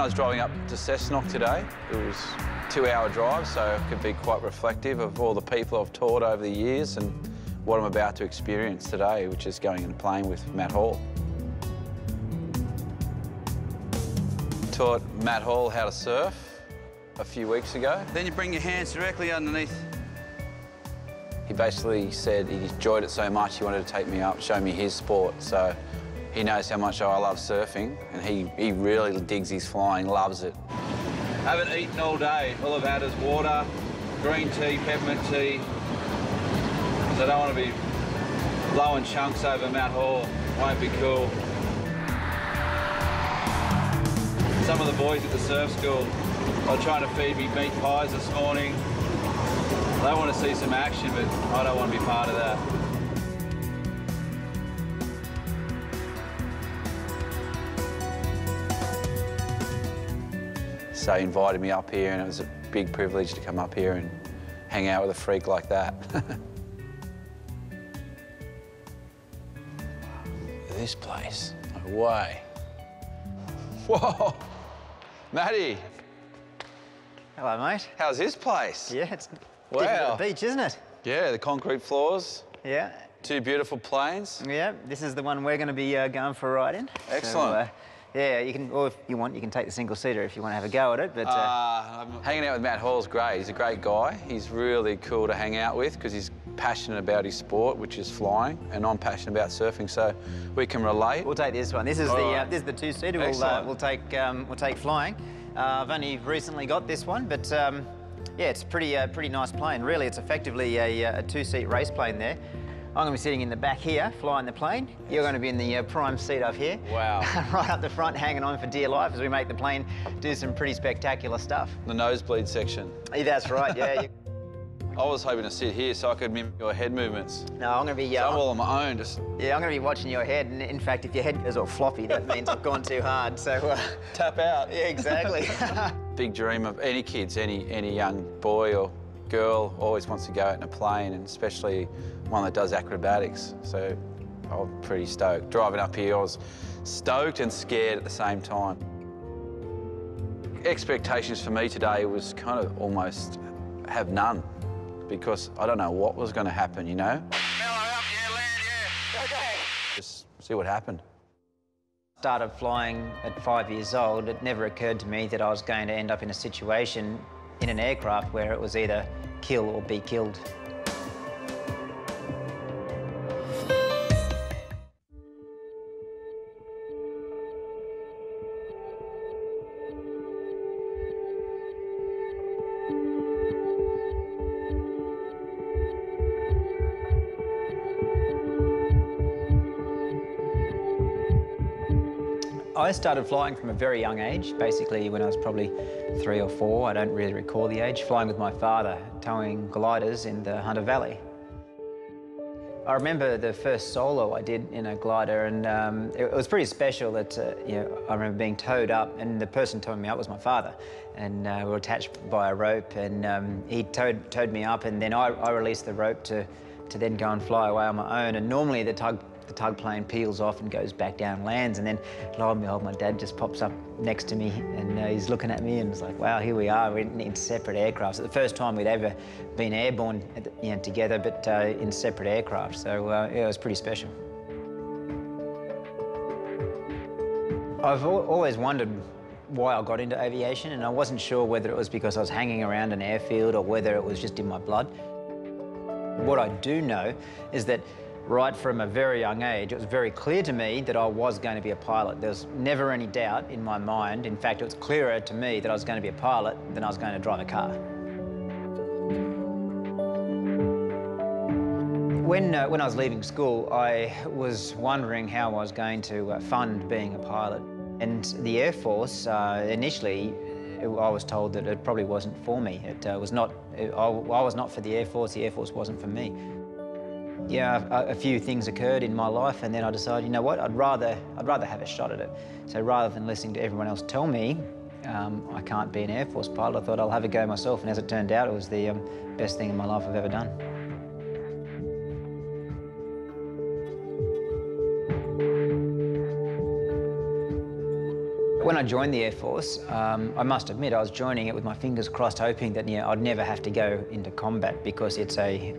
I was driving up to Cessnock today, it was a 2-hour drive, so it could be quite reflective of all the people I've taught over the years and what I'm about to experience today, which is going and playing with Matt Hall. Taught Matt Hall how to surf a few weeks ago. Then you bring your hands directly underneath. He basically said he enjoyed it so much he wanted to take me up, show me his sport. So he knows how much I love surfing, and he really digs his flying, loves it. Haven't eaten all day. All I've had is water, green tea, peppermint tea. So I don't want to be blowing chunks over Matt Hall. Won't be cool. Some of the boys at the surf school are trying to feed me meat pies this morning. They want to see some action, but I don't want to be part of that. So he invited me up here, and it was a big privilege to come up here and hang out with a freak like that. This place, no way. Whoa, Matty. Hello, mate. How's this place? Yeah, it's wow. Different at the beach, isn't it? Yeah, the concrete floors. Yeah. 2 beautiful planes. Yeah, this is the one we're going to be going for a ride in. Excellent. So, yeah, you can, or if you want, you can take the single-seater if you want to have a go at it, but... Hanging out with Matt Hall's great. He's a great guy. He's really cool to hang out with because he's passionate about his sport, which is flying, and I'm passionate about surfing, so we can relate. We'll take this one. This is this is the 2-seater. We'll take flying. I've only recently got this one, but yeah, it's a pretty nice plane. Really, it's effectively a 2-seat race plane there. I'm going to be sitting in the back here, flying the plane. You're going to be in the prime seat up here. Wow. Right up the front, hanging on for dear life as we make the plane do some pretty spectacucular stuff. The nosebleed section. Yeah, that's right, yeah. I was hoping to sit here so I could mimic your head movements. No, I'm going to be... So I'm all on my own, just... Yeah, I'm going to be watching your head, and in fact, if your head goes all floppy, that means I've gone too hard, so... Tap out. Yeah, exactly. Big dream of any kids, any young boy or girl always wants to go out in a plane, and especially one that does acrobatics. So I'm pretty stoked. Driving up here, I was stoked and scared at the same time. Expectations for me today was kind of almost have none, because I don't know what was going to happen, you know? Hello, up, yeah, land, yeah. Okay. Just see what happened. Started flying at 5 years old. It never occurred to me that I was going to end up in a situation in an aircraft where it was either kill or be killed. I started flying from a very young age, basically when I was probably 3 or 4. I don't really recall the age. Flying with my father, towing gliders in the Hunter Valley. I remember the first solo I did in a glider, and it was pretty special that, you know, I remember being towed up, and the person towing me up was my father. And we were attached by a rope, and he towed me up, and then I released the rope to then go and fly away on my own. And normally the tug plane peels off and goes back down, lands, and then lo and behold, my dad just pops up next to me, and he's looking at me, and it's like, wow, here we are, we're in separate aircrafts. It's the first time we'd ever been airborne, you know, together, but in separate aircraft. So yeah, it was pretty special. I've always wondered why I got into aviation, and I wasn't sure whether it was because I was hanging around an airfield or whether it was just in my blood. What I do know is that right from a very young age, it was very clear to me that I was going to be a pilot. There was never any doubt in my mind. In fact, it was clearer to me that I was going to be a pilot than I was going to drive a car. When I was leaving school, I was wondering how I was going to fund being a pilot. And the Air Force, initially, I was told that it probably wasn't for me. I was not for the Air Force wasn't for me. Yeah, a few things occurred in my life, and then I decided, you know what, I'd rather have a shot at it. So rather than listening to everyone else tell me I can't be an Air Force pilot, I thought I'll have a go myself, and as it turned out, it was the best thing in my life I've ever done. When I joined the Air Force, I must admit I was joining it with my fingers crossed, hoping that I'd never have to go into combat, because it's a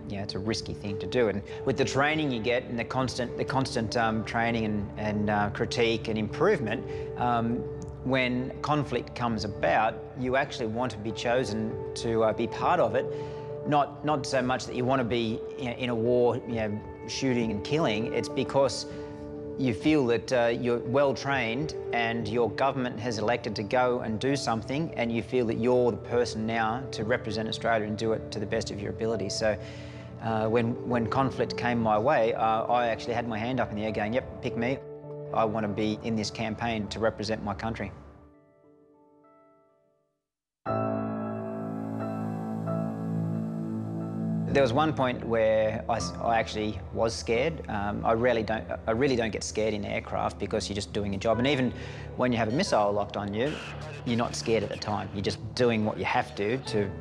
it's a risky thing to do. And with the training you get and the constant training and critique and improvement, when conflict comes about, you actually want to be chosen to be part of it. Not so much that you want to be in a war, shooting and killing. It's because you feel that you're well trained and your government has elected to go and do something, and you feel that you're the person now to represent Australia and do it to the best of your ability. So when conflict came my way, I actually had my hand up in the air going, yep, pick me. I want to be in this campaign to represent my country. There was one point where I actually was scared. I really don't get scared in aircraft, because you're just doing your job. And even when you have a missile locked on you, you're not scared at the time. You're just doing what you have to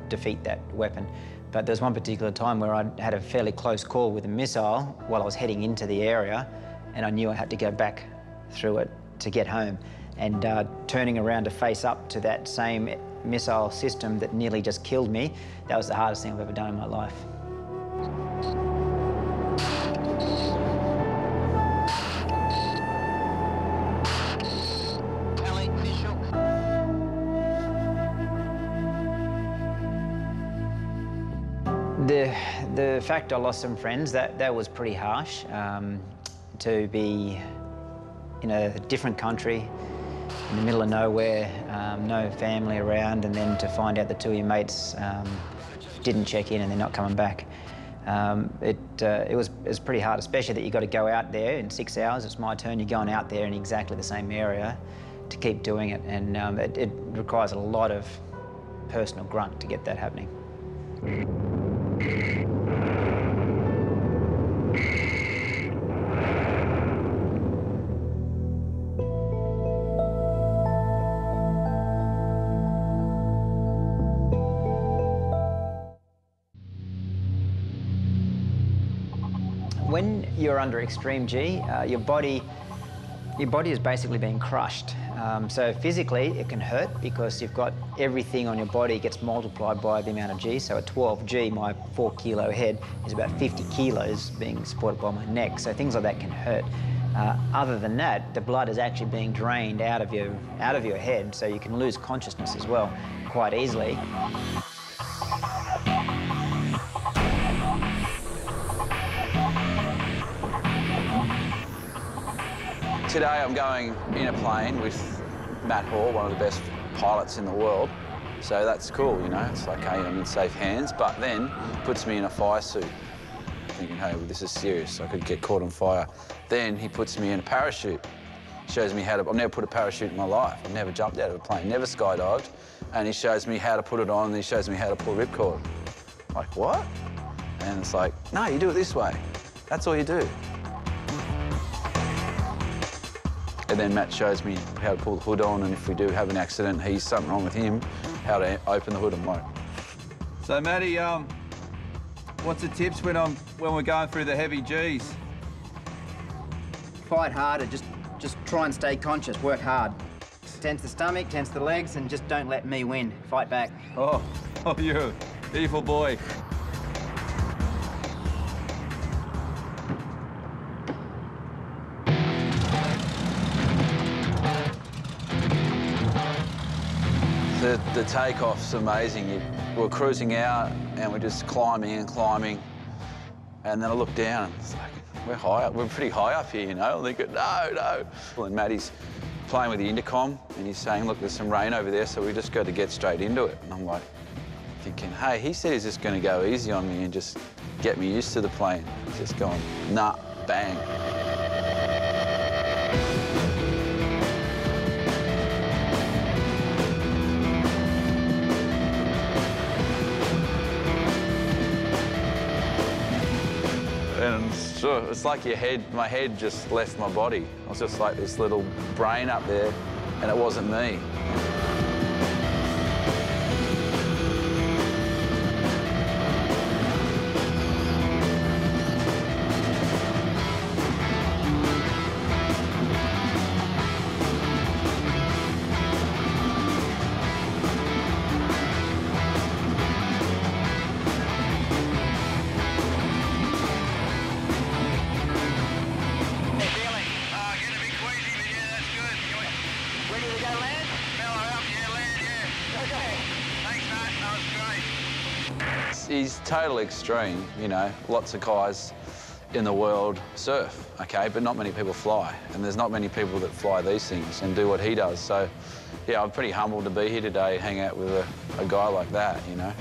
defeat that weapon. But there's one particular time where I had a fairly close call with a missile while I was heading into the area, and I knew I had to go back through it to get home. And turning around to face up to that same missile system that nearly just killed me, that was the hardest thing I've ever done in my life. The fact I lost some friends, that was pretty harsh. To be in a different country, in the middle of nowhere, no family around, and then to find out that two of your mates didn't check in and they're not coming back. It was pretty hard, especially that you've got to go out there in 6 hours. It's my turn. You're going out there in exactly the same area to keep doing it, and it requires a lot of personal grunt to get that happening. When you're under extreme G, your body is basically being crushed. So physically, it can hurt because you've got everything on your body gets multiplied by the amount of G. So at 12 G, my 4-kilo head is about 50 kilos being supported by my neck. So things like that can hurt. Other than that, the blood is actually being drained out of your head, so you can lose consciousness as well quite easily. Today I'm going in a plane with Matt Hall, one of the best pilots in the world. So that's cool, it's like, hey, I'm in safe hands, but then puts me in a fire suit. Thinking, hey, well, this is serious, I could get caught on fire. Then he puts me in a parachute. Shows me how to, I've never put a parachute in my life. I've never jumped out of a plane, never skydived. And he shows me how to put it on, and he shows me how to pull ripcord. Like, what? And it's like, no, you do it this way. That's all you do. And then Matt shows me how to pull the hood on, and if we do have an accident, he's something wrong with him, how to open the hood. I'm like. So Matty, what's the tips when we're going through the heavy Gs? Fight harder, just try and stay conscious, work hard. Tense the stomach, tense the legs, and just don't let me win. Fight back. Oh, you're an evil boy. The takeoff's amazing. We're cruising out and we're just climbing and climbing. And then I look down and it's like, we're pretty high up here, And they go, no. And Matty's playing with the intercom and he's saying, look, there's some rain over there, so we just got to get straight into it. And I'm like thinking, hey, he said he's just going to go easy on me and just get me used to the plane. He's just going, nah, bang. And sure, it's like my head just left my body. I was just like this little brain up there, and it wasn't me. He's totally extreme, you know. Lots of guys in the world surf, okay, but not many people fly. And there's not many people that fly these things and do what he does. So, yeah, I'm pretty humbled to be here today, hang out with a guy like that, you know.